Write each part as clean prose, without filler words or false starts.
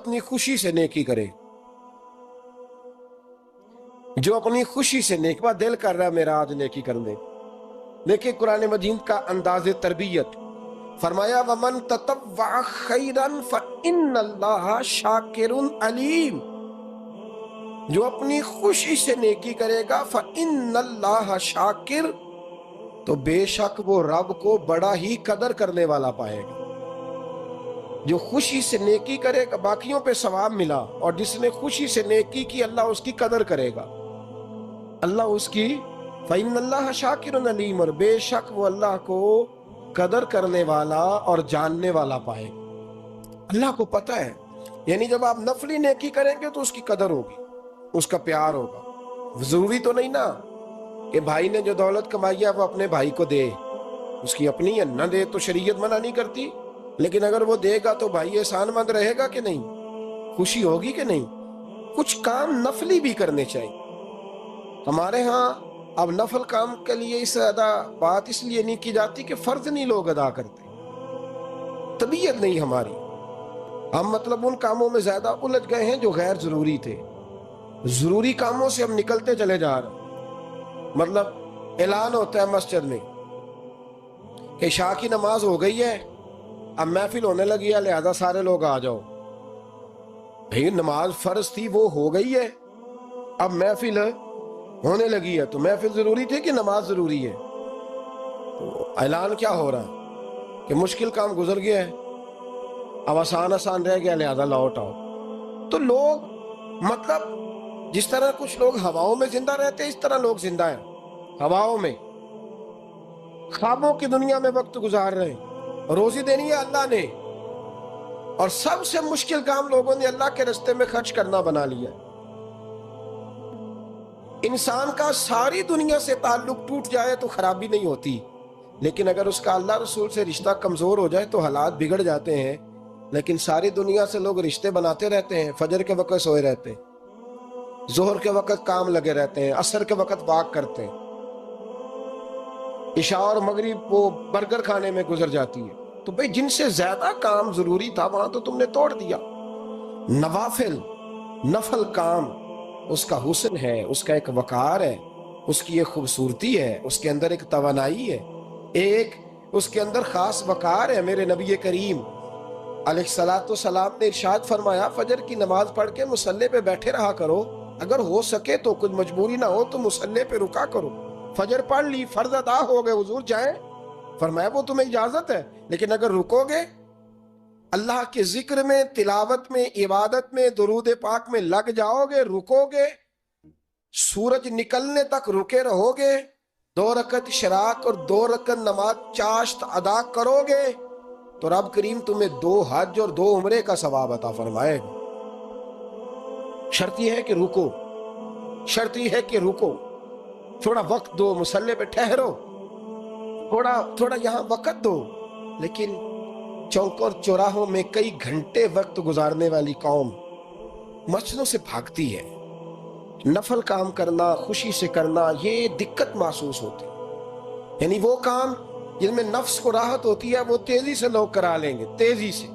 اپنی خوشی سے نیکی کرے، جو اپنی خوشی سے نیکی، با دل کر رہا ہے میرا آج نیکی کرنے۔ دیکھیں قرآن مجید کا انداز تربیت، فرمایا وَمَن تَطَوَّعَ خَيْرًا فَإِنَّ اللَّهَ شَاكِرٌ عَلِيمٌ، جو اپنی خوشی سے نیکی کرے گا فَإِنَّ اللَّهَ شَاكِرٌ، تو بے شک وہ رب کو بڑا ہی قدر کرنے والا پائے گا۔ جو خوشی سے نیکی کرے گا باقیوں پہ ثواب ملا، اور جس نے خوشی سے نیکی کی اللہ اس کی قدر کرے گا، اللہ اس کی فَإِنَّ اللَّهَ شَاكِرٌ عَلِيمٌ، اور بے شک وہ اللہ کو قدر کرنے والا اور جاننے والا پائے گا۔ اللہ کو پتہ ہے، یعنی جب آپ نفلی نیکی کریں گے تو اس کی قدر ہوگی، اس کا پیار ہوگا۔ ضروری تو نہیں نا کہ بھائی نے جو دولت کمائی ہے وہ اپنے بھائی کو دے، اس کی اپنی ہے، نہ دے تو شریعت منع نہیں کرتی، لیکن اگر وہ دے گا تو بھائی احسان مند رہے گا کہ نہیں، خوشی ہوگی کہ نہیں۔ کچھ کام نفلی بھی کرنے چاہیے۔ ہمارے ہاں اب نفل کام کے لیے اس زیادہ بات اس لیے نہیں کی جاتی کہ فرض نہیں لوگ ادا کرتے، طبیعت نہیں ہماری، ہم مطلب ان کاموں میں زیادہ الجھ گئے ہیں جو غیر ضروری تھے، ضروری کاموں سے ہم نکلتے چلے جا رہے ہیں۔ مطلب اعلان ہوتا ہے مسجد میں کہ عشاء کی نماز ہو گئی ہے، اب محفل ہونے لگی ہے لہذا سارے لوگ آ جاؤ۔ بھئی نماز فرض تھی وہ ہو گئی ہے، اب محفل ہونے لگی ہے، تو محفل ضروری تھی کہ نماز ضروری ہے؟ تو اعلان کیا ہو رہا ہے کہ مشکل کام گزر گیا ہے، اب آسان آسان رہ گیا لہذا لوٹ آؤ۔ تو لوگ مطلب جس طرح کچھ لوگ ہواؤں میں زندہ رہتے ہیں اس طرح لوگ زندہ ہیں ہواؤں میں، خوابوں کی دنیا میں وقت گزار رہے ہیں۔ روزی دینی ہے اللہ نے، اور سب سے مشکل کام لوگوں نے اللہ کے راستے میں خرچ کرنا بنا لیا۔ انسان کا ساری دنیا سے تعلق ٹوٹ جائے تو خرابی نہیں ہوتی، لیکن اگر اس کا اللہ رسول سے رشتہ کمزور ہو جائے تو حالات بگڑ جاتے ہیں۔ لیکن ساری دنیا سے لوگ رشتے بناتے رہتے ہیں، فجر کے وقت سوئے رہتے ہیں، ظہر کے وقت کام لگے رہتے ہیں، عصر کے وقت واک کرتے ہیں، عشاء اور مغرب وہ برگر کھانے میں گزر جاتی ہے۔ تو بھئی جن سے زیادہ کام ضروری تھا وہاں تو تم نے توڑ دیا۔ نوافل نفل کام اس کا حسن ہے، اس کا ایک وقار ہے، اس کی ایک خوبصورتی ہے، اس کے اندر ایک توانائی ہے، ایک اس کے اندر خاص وقار ہے۔ میرے نبی کریم علیہ السلام نے ارشاد فرمایا فجر کی نماز پڑھ کے مصلی پہ بیٹھے رہا کرو، اگر ہو سکے تو کچھ مجبوری نہ ہو تو مصلی پہ رکا کرو۔ فجر پڑھ لی، فرض ادا ہو گئے، حضور جائیں، فرمایا وہ تمہیں اجازت ہے، لیکن اگر رکو گے، اللہ کے ذکر میں، تلاوت میں، عبادت میں، درود پاک میں لگ جاؤ گے، رکو گے، سورج نکلنے تک رکے رہو گے، 2 رکعت اشراق اور 2 رکعت نماز چاشت ادا کرو گے، تو رب کریم تمہیں 2 حج اور 2 عمرے کا ثواب عطا فرمائے گا۔ شرط یہ ہے کہ رکو، شرط یہ ہے کہ رکو، تھوڑا وقت دو، مصلی پہ ٹھہرو، تھوڑا یہاں وقت دو۔ لیکن چوک اور چوراہوں میں کئی گھنٹے وقت گزارنے والی قوم مسجدوں سے بھاگتی ہے۔ نفل کام کرنا، خوشی سے کرنا، یہ دقت محسوس ہوتی ہے، یعنی وہ کام جن میں نفس کو راحت ہوتی ہے وہ تیزی سے لوگ کرا لیں گے، تیزی سے۔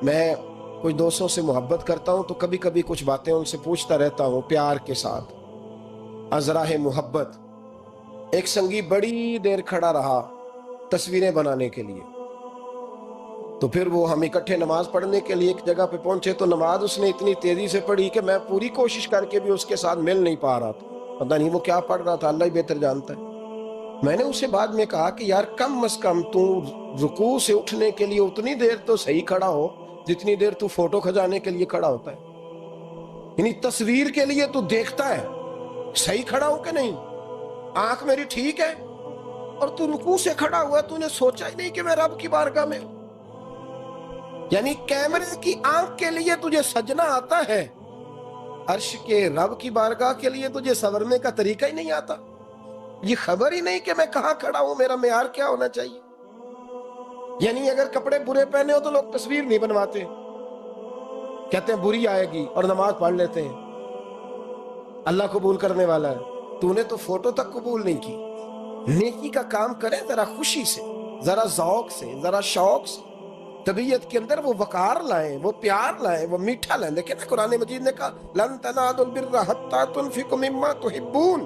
میں کچھ دوستوں سے محبت کرتا ہوں تو کبھی کبھی کچھ باتیں ان سے پوچھتا رہتا ہوں پیار کے ساتھ، ازراہ محبت۔ ایک سنگی بڑی دیر کھڑا رہا تصویریں بنانے کے لیے، تو پھر وہ ہم اکٹھے نماز پڑھنے کے لیے ایک جگہ پہ پہنچے، تو نماز اس نے اتنی تیزی سے پڑھی کہ میں پوری کوشش کر کے بھی اس کے ساتھ مل نہیں پا رہا تھا، پتہ نہیں وہ کیا پڑھ رہا تھا، اللہ ہی بہتر جانتا ہے۔ میں نے اسے بعد میں کہا کہ یار کم از کم تو رکوع سے اٹھنے کے لیے اتنی دیر تو صحیح کھڑا ہو جتنی دیر تو فوٹو کھنچانے کے لیے کھڑا ہوتا ہے، یعنی تصویر کے لیے تو دیکھتا ہے صحیح کھڑا ہو کہ نہیں، آنکھ میری ٹھیک ہے، اور تو رکوع سے کھڑا ہوا تو نے سوچا ہی نہیں کہ میں رب کی بارگاہ میں ہوں۔ یعنی کیمرے کی آنکھ کے لیے تجھے سجنا آتا ہے، عرش کے رب کی بارگاہ کے لیے تجھے سورنے کا طریقہ ہی نہیں آتا، یہ خبر ہی نہیں کہ میں کہاں کھڑا ہوں، میرا معیار کیا ہونا چاہیے۔ یعنی اگر کپڑے برے پہنے ہو تو لوگ تصویر نہیں بنواتے، کہتے ہیں بری آئے گی اور نماز پڑھ لیتے ہیں، اللہ قبول کرنے والا ہے۔ تو نے تو فوٹو تک قبول نہیں کی۔ نیکی کا کام کریں ذرا خوشی سے، ذرا ذوق سے، ذرا شوق سے، طبیعت کے اندر وہ وقار لائیں، وہ پیار لائیں، وہ میٹھا لائیں. دیکھیں نا قرآن مجید نے کہا لن تنالوا البر حتی تنفقوا مما تحبون.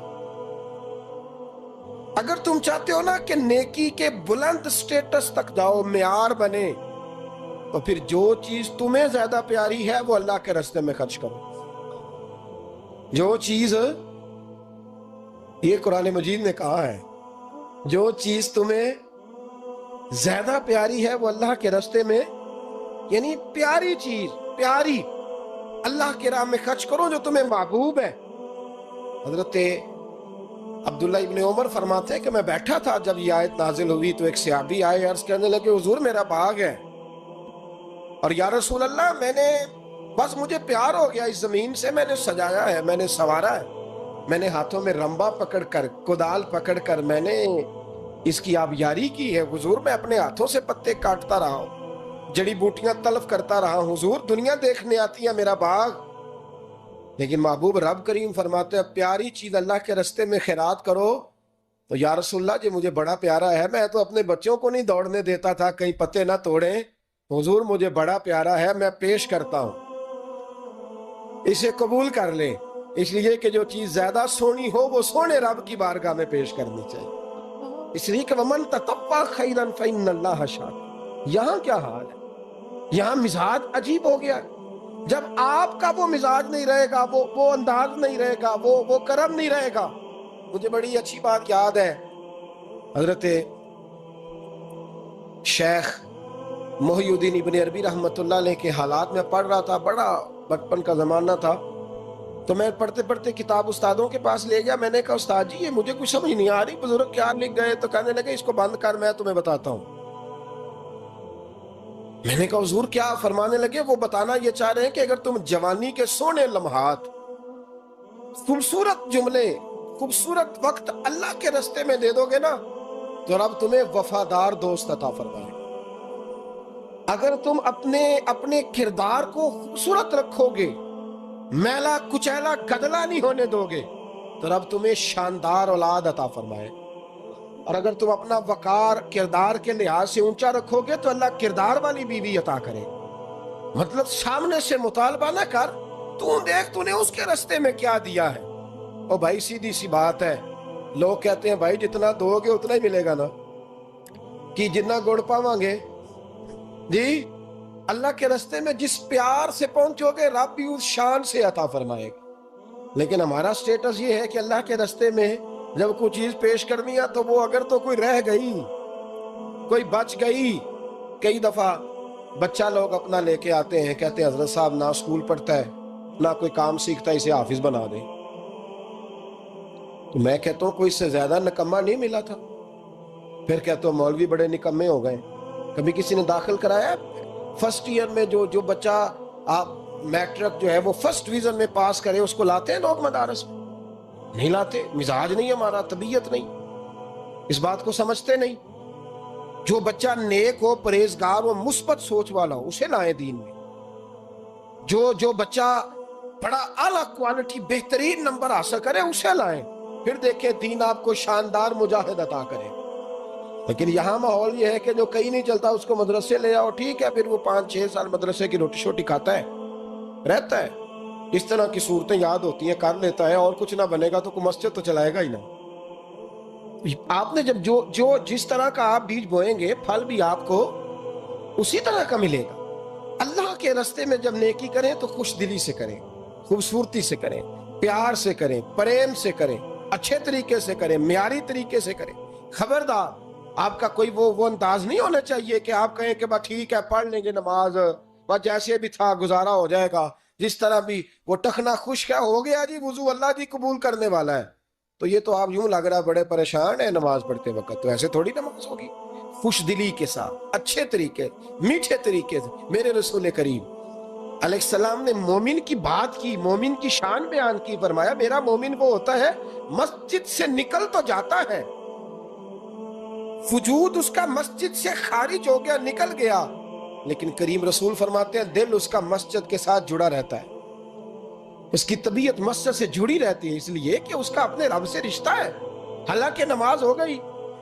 اگر تم چاہتے ہو نا کہ نیکی کے بلند سٹیٹس تک جاؤ، معیار بنے، تو پھر جو چیز تمہیں زیادہ پیاری ہے وہ اللہ کے راستے میں خرچ کرو. جو چیز، یہ قرآن مجید نے کہا ہے، جو چیز تمہیں زیادہ پیاری ہے وہ اللہ کے راستے میں، یعنی پیاری چیز، پیاری اللہ کے راہ میں خرچ کرو جو تمہیں محبوب ہے. حضرت عبداللہ ابن عمر فرماتے ہیں کہ میں بیٹھا تھا جب یہ آیت نازل ہوئی تو ایک صحابی آئے، عرض کرنے لگے حضور میرا باغ ہے اور یا رسول اللہ میں نے بس مجھے پیار ہو گیا اس زمین سے، میں نے سجایا ہے، میں نے سنوارا ہے، میں نے ہاتھوں میں رمبا پکڑ کر، کدال پکڑ کر میں نے اس کی آبیاری کی ہے حضور. میں اپنے ہاتھوں سے پتے کاٹتا رہا ہوں، جڑی بوٹیاں تلف کرتا رہا ہوں حضور. دنیا دیکھنے آتی ہے میرا باغ، لیکن محبوب رب کریم فرماتے ہیں پیاری چیز اللہ کے راستے میں خیرات کرو. تو یا رسول اللہ جی مجھے بڑا پیارا ہے، میں تو اپنے بچوں کو نہیں دوڑنے دیتا تھا کہیں پتے نہ توڑیں. حضور مجھے بڑا پیارا ہے، میں پیش کرتا ہوں، اسے قبول کر لیں. اس لیے کہ جو چیز زیادہ سونی ہو وہ سونے رب کی بارگاہ میں پیش کرنی چاہیے. اس لیے کہ وَمَن تَطَوَّعَ خَيْرًا فَإِنَّ اللَّهَ شَاكِرٌ. یہاں کیا حال ہے؟ یہاں مزاج عجیب ہو گیا. جب آپ کا وہ مزاج نہیں رہے گا، وہ انداز نہیں رہے گا، وہ کرم نہیں رہے گا. مجھے بڑی اچھی بات یاد ہے، حضرت شیخ محی الدین ابن عربی رحمۃ اللہ علیہ کے حالات میں پڑھ رہا تھا، بڑا بچپن کا زمانہ تھا. تو میں پڑھتے پڑھتے کتاب استادوں کے پاس لے گیا. میں نے کہا استاد جی یہ مجھے کچھ سمجھ نہیں آ رہی، بزرگ کیا لکھ گئے؟ تو کہنے لگے اس کو بند کر، میں تمہیں بتاتا ہوں. میں نے کہا حضور کیا؟ فرمانے لگے وہ بتانا یہ چاہ رہے ہیں کہ اگر تم جوانی کے سونے لمحات، خوبصورت جملے، خوبصورت وقت اللہ کے راستے میں دے دو گے نا تو رب تمہیں وفادار دوست عطا فرمائے. اگر تم اپنے کردار کو خوبصورت رکھو گے، میلا کچیلا گدلا نہیں ہونے دو گے، تو رب تمہیں شاندار اولاد عطا فرمائے. اور اگر تم اپنا وقار کردار کے لحاظ سے اونچا رکھو گے تو اللہ کردار والی بیوی عطا کرے. مطلب سامنے سے مطالبہ نہ کر، تو دیکھ تو نے اس کے راستے میں کیا دیا ہے. او بھائی سیدھی سی بات ہے، لوگ کہتے ہیں بھائی جتنا دو گے اتنا ہی ملے گا نا، کہ جتنا گڑ پاواں گے. جی اللہ کے راستے میں جس پیار سے پہنچو گے رب بھی اس شان سے عطا فرمائے گا. لیکن ہمارا سٹیٹس یہ ہے کہ اللہ کے راستے میں جب کوئی چیز پیش کرنی ہے تو وہ اگر تو کوئی رہ گئی، کوئی بچ گئی. کئی دفعہ بچہ لوگ اپنا لے کے آتے ہیں، کہتے ہیں حضرت صاحب نہ اسکول پڑھتا ہے نہ کوئی کام سیکھتا ہے، اسے حافظ بنا دیں. تو میں کہتا ہوں کوئی اس سے زیادہ نکمہ نہیں ملا تھا. پھر کہتا ہوں مولوی بڑے نکمے ہو گئے. کبھی کسی نے داخل کرایا فرسٹ ایئر میں جو بچہ آپ میٹرک جو ہے وہ فرسٹ ڈویژن میں پاس کرے، اس کو لاتے ہیں لوگ مدارس میں؟ نہیں لاتے. مزاج نہیں ہمارا، طبیعت نہیں، اس بات کو سمجھتے نہیں. جو بچہ نیک ہو، پرہیزگار ہو، مثبت سوچ والا ہو، اسے لائیں دین میں. جو بچہ بڑا اعلیٰ کوالٹی بہترین نمبر حاصل کرے اسے لائیں، پھر دیکھیں دین آپ کو شاندار مجاہد عطا کرے. لیکن یہاں ماحول یہ ہے کہ جو کہیں نہیں چلتا اس کو مدرسے لے آؤ، ٹھیک ہے، پھر وہ 5-6 سال مدرسے کی روٹی شوٹی کھاتا ہے، رہتا ہے. اس طرح کی صورتیں یاد ہوتی ہیں، کر لیتا ہے، اور کچھ نہ بنے گا تو کوئی مسجد تو چلائے گا ہی نہ. آپ نے جب جس طرح کا آپ بیج بوئیں گے پھل بھی آپ کو اسی طرح کا ملے گا. اللہ کے راستے میں جب نیکی کریں تو خوش دلی سے کریں، خوبصورتی سے کریں، پیار سے کریں، پریم سے کریں، اچھے طریقے سے کریں، معیاری طریقے سے کریں. خبردار آپ کا کوئی وہ انداز نہیں ہونا چاہیے کہ آپ کہیں کہ بس ٹھیک ہے پڑھ لیں گے نماز، بس جیسے بھی تھا گزارا ہو جائے گا، جس طرح بھی وہ ٹخنا خشک ہے ہو گیا جی وضو اللہ جی قبول کرنے والا ہے. تو یہ تو آپ یوں لگ رہا بڑے پریشان ہیں نماز پڑھتے وقت، تو ایسے تھوڑی نماز ہوگی. خوش دلی کے ساتھ، اچھے طریقے، میٹھے طریقے سے. میرے رسول کریم علیہ السلام نے مومن کی بات کی، مومن کی شان بیان کی. فرمایا میرا مومن وہ ہوتا ہے مسجد سے نکل تو جاتا ہے، وجود اس کا مسجد سے خارج ہو گیا، نکل گیا، لیکن کریم رسول فرماتے ہیں دل اس کا مسجد کے ساتھ جڑا رہتا ہے. اس کی طبیعت مسجد سے جڑی رہتی ہے، اس لیے کہ اس کا اپنے رب سے رشتہ ہے. حالانکہ نماز ہو گئی،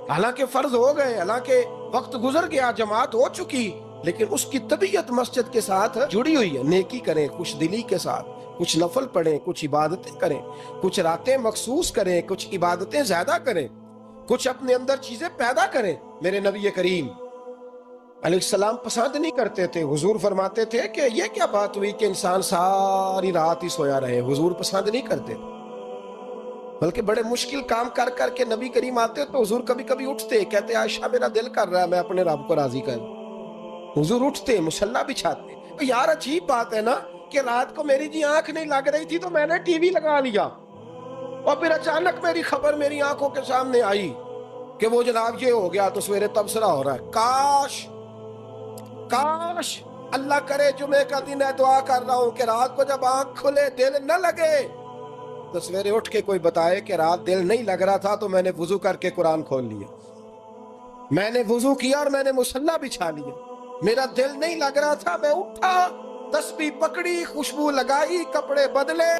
حالانکہ فرض ہو گئے، حالانکہ وقت گزر گیا، جماعت ہو چکی، لیکن اس کی طبیعت مسجد کے ساتھ جڑی ہوئی ہے. نیکی کریں خوش دلی کے ساتھ, کچھ نفل پڑھیں, کچھ عبادتیں کریں, کچھ راتیں مخصوص کریں, کچھ عبادتیں زیادہ کریں, کچھ اپنے اندر چیزیں پیدا کریں. میرے نبی کریم علیہ السلام پسند نہیں کرتے تھے. حضور فرماتے تھے کہ یہ کیا بات ہوئی کہ انسان ساری رات ہی سویا رہے. حضور پسند نہیں کرتے, بلکہ بڑے مشکل کام کر کر کے نبی کریم آتے تو حضور کبھی کبھی اٹھتے, کہتے عائشہ میرا دل کر رہا ہے میں اپنے رب کو راضی کروں. حضور اٹھتے, مصلی بچھاتے. یار عجیب بات ہے نا کہ رات کو میری جی آنکھ نہیں لگ رہی تھی تو میں نے ٹی وی لگا لیا, اور پھر اچانک میری خبر میری آنکھوں کے سامنے آئی کہ وہ جناب یہ ہو گیا, تو سویرے تبصرہ ہو رہا ہے. کاش اللہ کرے جمعے کا دن ہے, دعا کر رہا ہوں کہ رات کو جب آنکھ کھلے دل نہ لگے تو سویرے اٹھ کے کوئی بتائے کہ رات دل نہیں لگ رہا تھا تو میں نے وضو کر کے قرآن کھول لیا, میں نے وضو کیا اور میں نے مصلی بچھا لیا, میرا دل نہیں لگ رہا تھا, میں اٹھا, تسبیح پکڑی, خوشبو لگائی, کپڑے بدلے,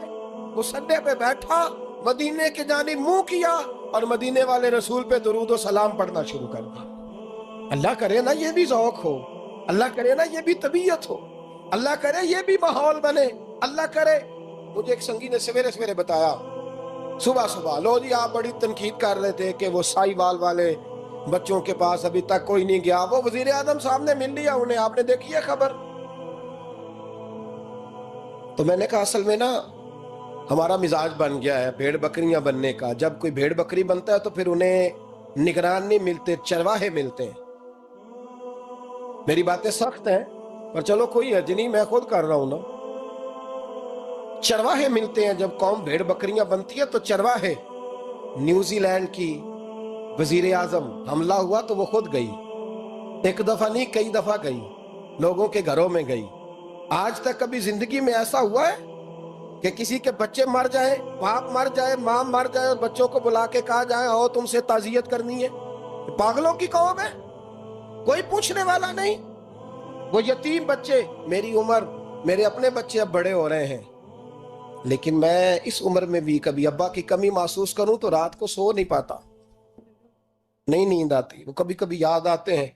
مصلی پہ بیٹھا, مدینے کے جانب منہ کیا اور مدینے والے رسول پہ درود و سلام پڑھنا شروع کر دیا. اللہ کرے نا یہ بھی ذوق ہو, اللہ کرے نا یہ بھی طبیعت ہو, اللہ کرے یہ بھی ماحول بنے. اللہ کرے. مجھے ایک سنگی نے سویرے سویرے بتایا صبح, لو جی آپ بڑی تنقید کر رہے تھے کہ وہ سائی وال والے بچوں کے پاس ابھی تک کوئی نہیں گیا, وہ وزیر اعظم صاحب نے مل لیا انہیں, آپ نے دیکھی ہے خبر؟ تو میں نے کہا اصل میں نا ہمارا مزاج بن گیا ہے بھیڑ بکریاں بننے کا. جب کوئی بھیڑ بکری بنتا ہے تو پھر انہیں نگران نہیں ملتے, چرواہے ملتے ہیں. میری باتیں سخت ہیں پر چلو کوئی حرج نہیں, میں خود کر رہا ہوں نا. چرواہے ملتے ہیں جب قوم بھیڑ بکریاں بنتی ہے تو چرواہے. نیوزی لینڈ کی وزیر اعظم حملہ ہوا تو وہ خود گئی, ایک دفعہ نہیں کئی دفعہ گئی, لوگوں کے گھروں میں گئی. آج تک کبھی زندگی میں ایسا ہوا ہے کہ کسی کے بچے مر جائیں, باپ مر جائے, ماں مر جائے اور بچوں کو بلا کے کہا جائے آؤ تم سے تعزیت کرنی ہے؟ پاگلوں کی قوم ہے, کوئی پوچھنے والا نہیں. وہ یتیم بچے, میری عمر, میرے اپنے بچے اب بڑے ہو رہے ہیں, لیکن میں اس عمر میں بھی کبھی ابا کی کمی محسوس کروں تو رات کو سو نہیں پاتا, نہیں نیند آتی. وہ کبھی کبھی یاد آتے ہیں,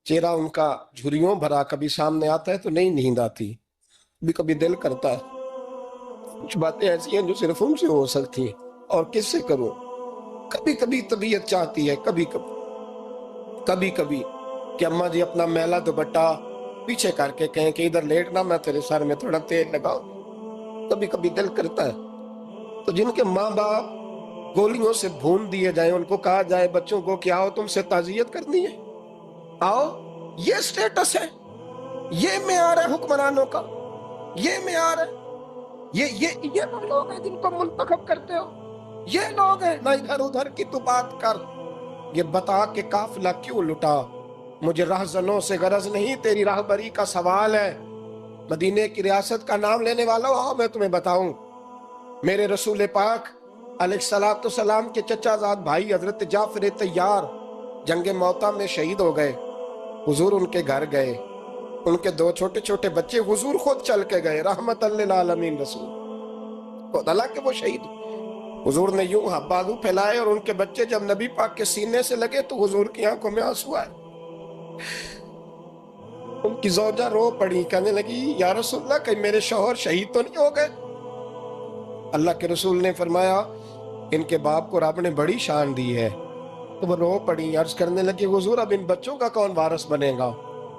چہرہ ان کا جھریوں بھرا کبھی سامنے آتا ہے تو نہیں نیند آتی. کبھی کبھی دل کرتا ہے کچھ باتیں ایسی ہیں جو صرف ان سے ہو سکتی ہیں, اور کس سے کروں. کبھی کبھی طبیعت چاہتی ہے, کبھی کبھی کہ اماں جی اپنا میلا دوپٹہ پیچھے کر کے کہیں کہ ادھر لیٹنا, میں تیرے سر میں تھوڑا تیل لگاؤں. کبھی کبھی دل کرتا ہے. تو جن کے ماں باپ گولیوں سے بھون دیے جائیں, ان کو کہا جائے بچوں کو کہ آؤ تم سے تعزیت کرنی ہے, آؤ, یہ سٹیٹس ہے, یہ معیار ہے حکمرانوں کا, یہ معیار ہے. یہ وہ لوگ ہیں جن کو منتخب کرتے ہو, یہ لوگ ہیں. نہ ادھر ادھر کی تو بات کر, یہ بتا کہ قافلہ کیوں لٹا, مجھے رہزنوں سے غرض نہیں, تیری راہبری کا سوال ہے. مدینے کی ریاست کا نام لینے والا ہو, آؤ میں تمہیں بتاؤں. میرے رسول پاک علیہ السلام کے چچا زاد بھائی حضرت جعفر طیار جنگ موتا میں شہید ہو گئے. حضور ان کے گھر گئے, ان کے 2 چھوٹے چھوٹے بچے حضور خود چل کے گئے, رحمت للعالمین رسول, حالانکہ وہ شہید. حضور نے یوں بازو پھیلائے اور ان کے بچے جب نبی پاک کے سینے سے لگے تو حضور کی آنکھوں میں آنسو آئے. ان کی زوجہ رو پڑی, کہنے لگی یا رسول اللہ کہیں میرے شوہر شہید تو نہیں ہو گئے؟ اللہ کے رسول نے فرمایا ان کے باپ کو رب نے بڑی شان دی ہے. تو وہ رو پڑی, عرض کرنے لگی حضور اب ان بچوں کا کون وارث بنے گا؟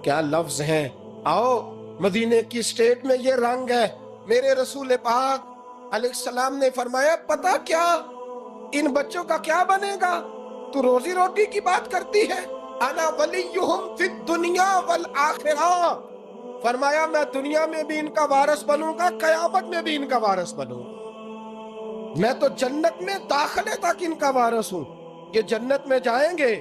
کیا لفظ ہیں, آؤ مدینے کی اسٹیٹ میں یہ رنگ ہے. میرے رسول پاک علیہ السلام نے فرمایا پتہ کیا ان بچوں کا کیا بنے گا؟ تو روزی روٹی کی بات کرتی ہے, انا ولیہم فی الدنیا والآخرہ. فرمایا میں دنیا میں بھی ان کا وارث بنوں گا, قیامت میں بھی ان کا وارث بنوں گا. میں تو جنت میں داخلے تک ان کا وارث ہوں, یہ جنت میں جائیں گے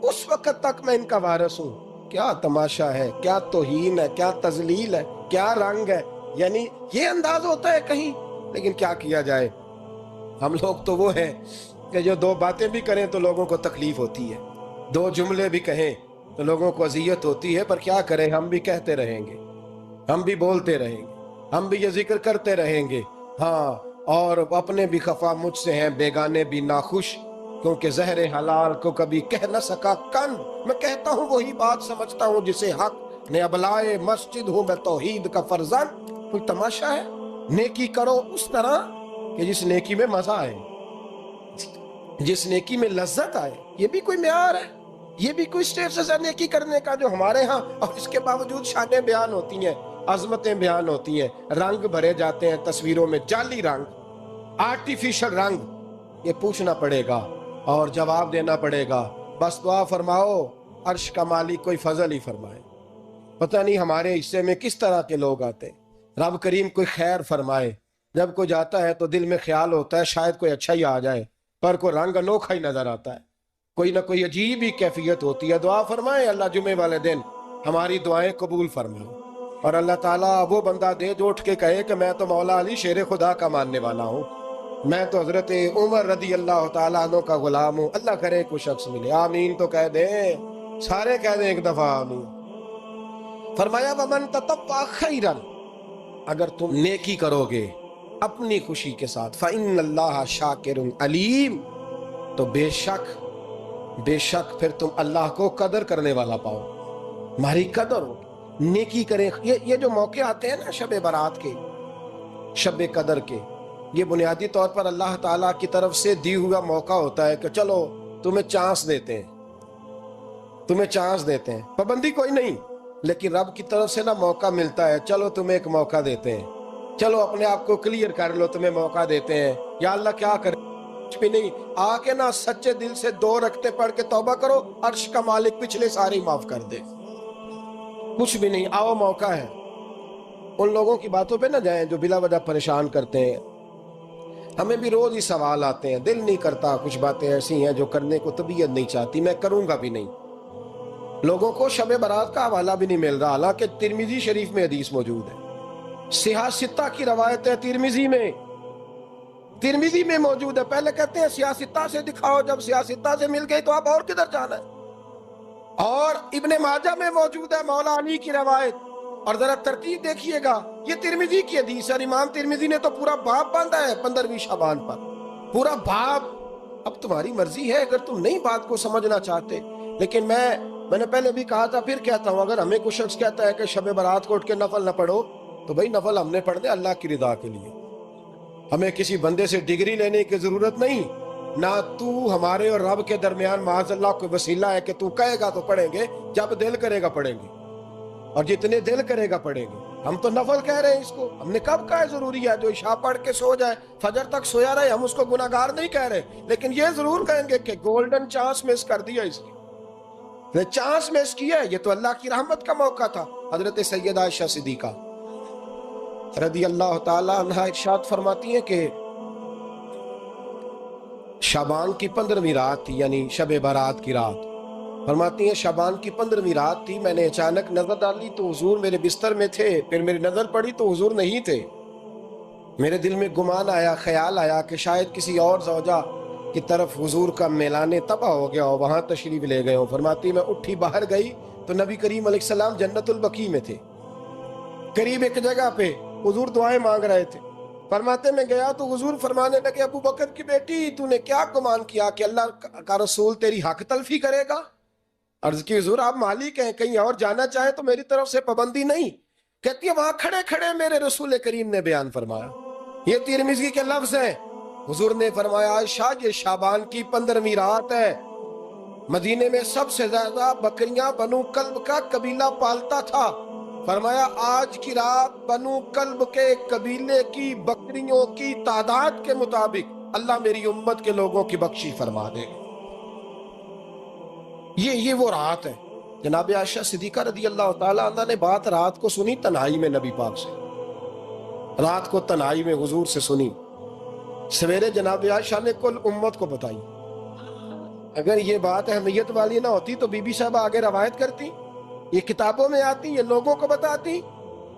اس وقت تک میں ان کا وارث ہوں. کیا تماشا ہے, کیا توہین ہے, کیا تذلیل ہے, کیا رنگ ہے. یعنی یہ انداز ہوتا ہے کہیں, لیکن کیا کیا جائے. ہم لوگ تو وہ ہیں کہ جو 2 باتیں بھی کریں تو لوگوں کو تکلیف ہوتی ہے, 2 جملے بھی کہیں تو لوگوں کو اذیت ہوتی ہے. پر کیا کریں, ہم بھی کہتے رہیں گے, ہم بھی بولتے رہیں گے, ہم بھی یہ ذکر کرتے رہیں گے. ہاں, اور اپنے بھی خفا مجھ سے ہیں, بیگانے بھی ناخوش, کیونکہ زہر حلال کو کبھی کہہ نہ سکا کن. میں کہتا ہوں وہی بات سمجھتا ہوں جسے حق نے ابلائے مسجد ہوں میں توحید کا فرزن. کوئی تماشا ہے؟ نیکی کرو اس طرح کہ جس نیکی میں مزہ آئے، جس نیکی میں لذت آئے. یہ بھی کوئی معیار ہے؟ یہ بھی کوئی سٹیٹس ہے نیکی کرنے کا جو ہمارے ہاں؟ اور اس کے باوجود شانیں بیان ہوتی ہیں، عظمتیں بیان ہوتی ہیں، رنگ بھرے جاتے ہیں تصویروں میں، جعلی رنگ، آرٹیفیشل رنگ. یہ پوچھنا پڑے گا اور جواب دینا پڑے گا. بس دعا فرماؤ عرش کا مالک کوئی فضل ہی فرمائے. پتہ نہیں ہمارے حصے میں کس طرح کے لوگ آتے ہیں. رب کریم کوئی خیر فرمائے. جب کوئی جاتا ہے تو دل میں خیال ہوتا ہے شاید کوئی اچھا ہی آ جائے، پر کوئی رنگ انوکھا ہی نظر آتا ہے، کوئی نہ کوئی عجیب ہی کیفیت ہوتی ہے. دعا فرمائے اللہ جمعے والے دن ہماری دعائیں قبول فرمائے، اور اللہ تعالیٰ وہ بندہ دے جو اٹھ کے کہے کہ میں تو مولا علی شیر خدا کا ماننے والا ہوں، میں تو حضرت عمر رضی اللہ تعالیٰ عنہ کا غلام ہوں. اللہ کرے کوئی شخص ملے. آمین تو کہہ دیں، سارے کہہ دیں ایک دفعہ آمین. فرمایا وَمَن تَطَوَّعَ خَيْرًا، اگر تم نیکی کرو گے اپنی خوشی کے ساتھ، فَإِنَّ اللَّهَ شَاكِرٌ عَلِيمٌ، تو بے شک پھر تم اللہ کو قدر کرنے والا پاؤ. ہماری قدر ہو، نیکی کریں. یہ جو موقع آتے ہیں نا شب برات کے، شب قدر کے، یہ بنیادی طور پر اللہ تعالیٰ کی طرف سے دی ہوا موقع ہوتا ہے کہ چلو تمہیں چانس دیتے ہیں، تمہیں چانس دیتے ہیں. پابندی کوئی نہیں، لیکن رب کی طرف سے نا موقع ملتا ہے. چلو تمہیں ایک موقع دیتے ہیں، چلو اپنے آپ کو کلیئر کر لو، تمہیں موقع دیتے ہیں. یا اللہ کیا کرے؟ کچھ بھی نہیں، آ کے نا سچے دل سے 2 رکعتیں پڑھ کے توبہ کرو، عرش کا مالک پچھلے سارے معاف کر دے. کچھ بھی نہیں، آؤ موقع ہے. ان لوگوں کی باتوں پہ نہ جائیں جو بلا وجہ پریشان کرتے ہیں. ہمیں بھی روز ہی سوال آتے ہیں، دل نہیں کرتا. کچھ باتیں ایسی ہیں جو کرنے کو طبیعت نہیں چاہتی، میں کروں گا بھی نہیں. لوگوں کو شب برات کا حوالہ بھی نہیں مل رہا، حالانکہ ترمذی شریف میں حدیث موجود ہے. صحاح ستہ کی روایت ہے ترمذی میں موجود ہے. پہلے کہتے ہیں صحاح ستہ سے دکھاؤ، جب صحاح ستہ سے مل گئی تو آپ اور کدھر جانا ہے. اور ابن ماجہ میں موجود ہے مولا علی کی روایت. اور ذرا ترتیب دیکھیے گا، یہ ترمذی کی حدیث ہے. امام ترمذی نے تو پورا باب باندھا ہے 15ویں شعبان پر، پورا باب. اب تمہاری مرضی ہے اگر تم نئی بات کو سمجھنا چاہتے. لیکن میں نے پہلے بھی کہا تھا، پھر کہتا ہوں، اگر ہمیں کوئی شخص کہتا ہے کہ شب برات کو اٹھ کے نفل نہ پڑھو، تو بھئی نفل ہم نے پڑھنے اللہ کی رضا کے لیے. ہمیں کسی بندے سے ڈگری لینے کی ضرورت نہیں، نہ تو ہمارے اور رب کے درمیان معاذ اللہ کوئی وسیلہ ہے کہ تو کہے گا تو پڑھیں گے، جب دل کرے گا پڑھیں گے، اور جتنے دل کرے گا پڑھیں گے. ہم تو نفل کہہ رہے ہیں اس کو. ہم نے کب کہا ہے ضروری ہے جو عشاء پڑھ کے سو جائے فجر تک سویا رہے، ہم اس کو گناہگار نہیں کہہ رہے، لیکن یہ ضرور کہیں گے کہ گولڈن چانس مس کر دیا اس کی، چانس مس کیا ہے. یہ تو اللہ کی رحمت کا موقع تھا. حضرت سیدہ عائشہ صدیقہ رضی اللہ تعالی عنہا ارشاد فرماتی ہیں کہ شعبان کی 15ویں رات تھی، یعنی شب برات کی رات. فرماتی ہیں شعبان کی 15ویں رات تھی، میں نے اچانک نظر ڈالی تو حضور میرے بستر میں تھے. پھر میری نظر پڑی تو حضور نہیں تھے. میرے دل میں گمان آیا، خیال آیا کہ شاید کسی اور زوجہ کی طرف حضور کا میلان تباہ ہو گیا ہو، وہاں تشریف لے گئے ہو. فرماتی میں اٹھی باہر گئی تو نبی کریم علیہ السلام جنت البقیع میں تھے، قریب ایک جگہ پہ حضور دعائیں مانگ رہے تھے. فرماتے میں گیا تو حضور فرمانے لگے ابو بکر کی بیٹی تو نے کیا گمان کیا کہ اللہ کا رسول تیری حق تلفی کرے گا؟ عرض کی حضور آپ مالک ہیں، کہیں اور جانا چاہیں تو میری طرف سے پابندی نہیں. کہتی ہے وہاں کھڑے کھڑے میرے رسول کریم نے بیان فرمایا. یہ ترمذی کے لفظ ہیں. حضور نے فرمایا عائشہ یہ شعبان کی 15ویں رات ہے، مدینے میں سب سے زیادہ بکریاں بنو کلب کا قبیلہ پالتا تھا. فرمایا آج کی رات بنو کلب کے قبیلے کی بکریوں کی تعداد کے مطابق اللہ میری امت کے لوگوں کی بخشش فرما دے. یہ وہ رات ہے. جناب عائشہ صدیقہ رضی اللہ تعالی عنہ نے بات رات کو سنی تنہائی میں نبی پاک سے، رات کو تنہائی میں حضور سے سنی. سویرے جناب عائشہ نے کل امت کو بتائی. اگر یہ بات اہمیت والی نہ ہوتی تو بی بی صاحب آگے روایت کرتی، یہ کتابوں میں آتی، یہ لوگوں کو بتاتی.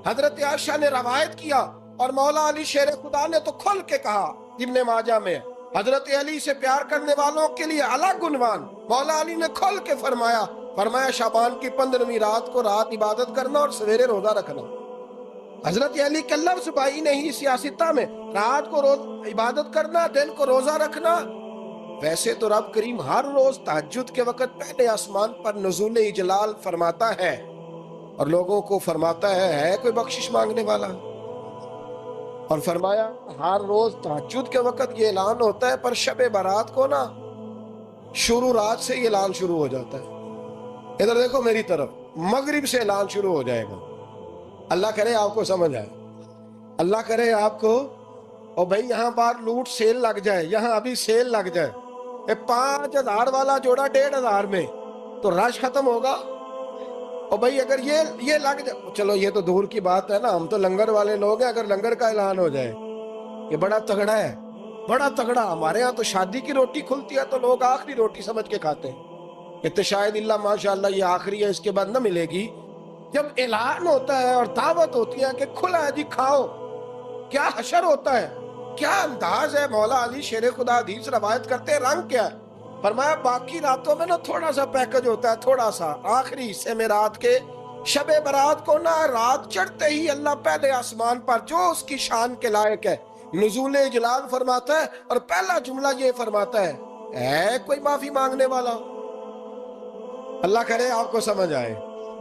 حضرت عائشہ نے روایت کیا اور مولا علی شیر خدا نے تو کھل کے کہا. ابن ماجہ میں حضرت علی سے پیار کرنے والوں کے لیے الگ عنوان. مولا علی نے کھل کے فرمایا شعبان کی 15ویں رات کو رات عبادت کرنا اور سویرے روزہ رکھنا. حضرت علی کے لفظ بائی نہیں سیاستہ میں، رات کو روز عبادت کرنا، دن کو روزہ رکھنا. ویسے تو رب کریم ہر روز تہجد کے وقت پہلے آسمان پر نزول اجلال فرماتا ہے، اور لوگوں کو فرماتا ہے کوئی بخشش مانگنے والا؟ اور فرمایا ہر روز تہجد کے وقت یہ اعلان ہوتا ہے، پر شب برات کو نا شروع رات سے یہ اعلان شروع ہو جاتا ہے۔ ادھر دیکھو میری طرف، مغرب سے اعلان شروع ہو جائے گا۔ اللہ کرے آپ کو سمجھ آئے، اللہ کرے آپ کو۔ اور بھائی یہاں بار لوٹ سیل لگ جائے، یہاں ابھی سیل لگ جائے، 5,000 والا جوڑا 1,500 میں، تو رش ختم ہوگا۔ اور بھائی اگر یہ لگ جائے، چلو یہ تو دور کی بات ہے نا، ہم تو لنگر والے لوگ ہیں، اگر لنگر کا اعلان ہو جائے یہ بڑا تگڑا ہے، بڑا تگڑا۔ ہمارے ہاں تو شادی کی روٹی کھلتی ہے تو لوگ آخری روٹی سمجھ کے کھاتے ہیں کہ تو شاید اللہ ماشاءاللہ یہ آخری ہے، اس کے بعد نہ ملے گی۔ جب اعلان ہوتا ہے اور دعوت ہوتی ہے کہ کھلا ہے جی کھاؤ، کیا حشر ہوتا ہے، کیا انداز ہے۔ مولا علی شیر خدا حدیث روایت کرتے ہیں، رنگ کیا ہے؟ فرمایا باقی راتوں میں نا تھوڑا سا پیکج ہوتا ہے، تھوڑا سا آخری حصے میں رات کے، شب برات کو نا رات چڑھتے ہی اللہ پہلے آسمان پر جو اس کی شان کے لائق ہے نزول جلال فرماتا ہے، اور پہلا جملہ یہ فرماتا ہے کوئی معافی مانگنے والا؟ اللہ کرے آپ کو سمجھ آئے،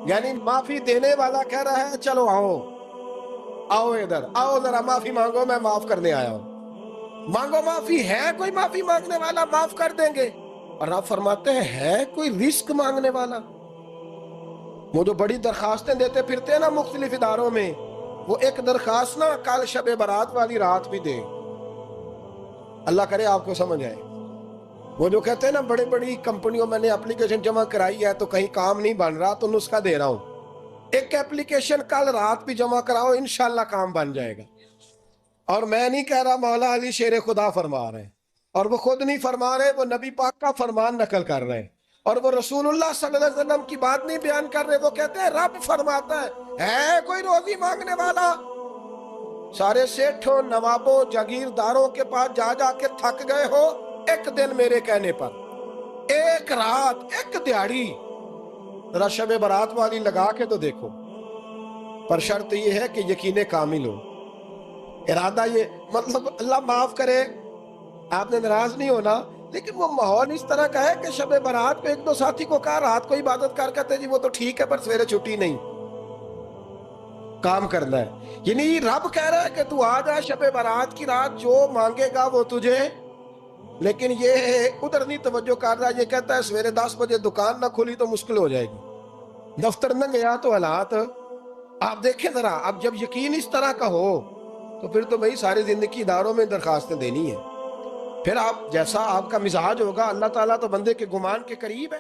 یعنی معافی دینے والا کہہ رہا ہے چلو آؤ آؤ ادھر آؤ، ذرا معافی مانگو، میں معاف کرنے آیا ہوں۔ مانگو معافی، ہے کوئی معافی مانگنے والا؟ معاف کر دیں گے۔ اور آپ فرماتے ہیں ہے کوئی رزق مانگنے والا؟ وہ جو بڑی درخواستیں دیتے پھرتے ہیں نا مختلف اداروں میں، وہ ایک درخواست نا کل شب برات والی رات بھی دے۔ اللہ کرے آپ کو سمجھ آئے۔ وہ جو کہتے ہیں نا بڑی بڑی کمپنیوں میں نے اپلیکیشن جمع کرائی ہے تو کہیں کام نہیں بن رہا تو نسخہ دے رہا ہوں، ایک اپلیکیشن کل رات بھی جمع کراؤ انشاءاللہ کام بن جائے گا۔ اور میں نہیں کہہ رہا، مولا علی شیر خدا فرما رہے ہیں، اور وہ خود نہیں فرما رہے، وہ نبی پاک کا فرمان نقل کر رہے ہیں، اور وہ رسول اللہ صلی اللہ علیہ وسلم کی بات نہیں بیان کر رہے۔ وہ کہتے ہیں رب فرماتا ہے کوئی روزی مانگنے والا؟ سارے سیٹھوں نوابوں جاگیرداروں کے پاس جا جا کے تھک گئے ہو، ایک دن میرے کہنے پر، ایک رات، ایک دیہڑی ذرا شب برات والی لگا کے تو دیکھو۔ پر شرط یہ ہے کہ یقین کامل ہو، ارادہ یہ، مطلب اللہ معاف کرے آپ نے ناراض نہیں ہونا، لیکن وہ ماحول اس طرح کا ہے کہ شب برات پہ ایک دو ساتھی کو کہا رات کو عبادت کر کہتے جی وہ تو ٹھیک ہے پر سویرے چھٹی نہیں، کام کرنا ہے۔ یعنی رب کہہ رہا ہے کہ تو آ جا شب برات کی رات، جو مانگے گا وہ تجھے، لیکن یہ ادھر نہیں توجہ کر رہا، یہ کہتا ہے سویرے 10 بجے دکان نہ کھلی تو مشکل ہو جائے گی، دفتر نہ گیا تو حالات آپ دیکھیں ذرا۔ اب جب یقین اس طرح کا ہو تو پھر تو بھائی ساری زندگی اداروں میں درخواستیں دینی ہے، پھر آپ جیسا آپ کا مزاج ہوگا، اللہ تعالیٰ تو بندے کے گمان کے قریب ہے۔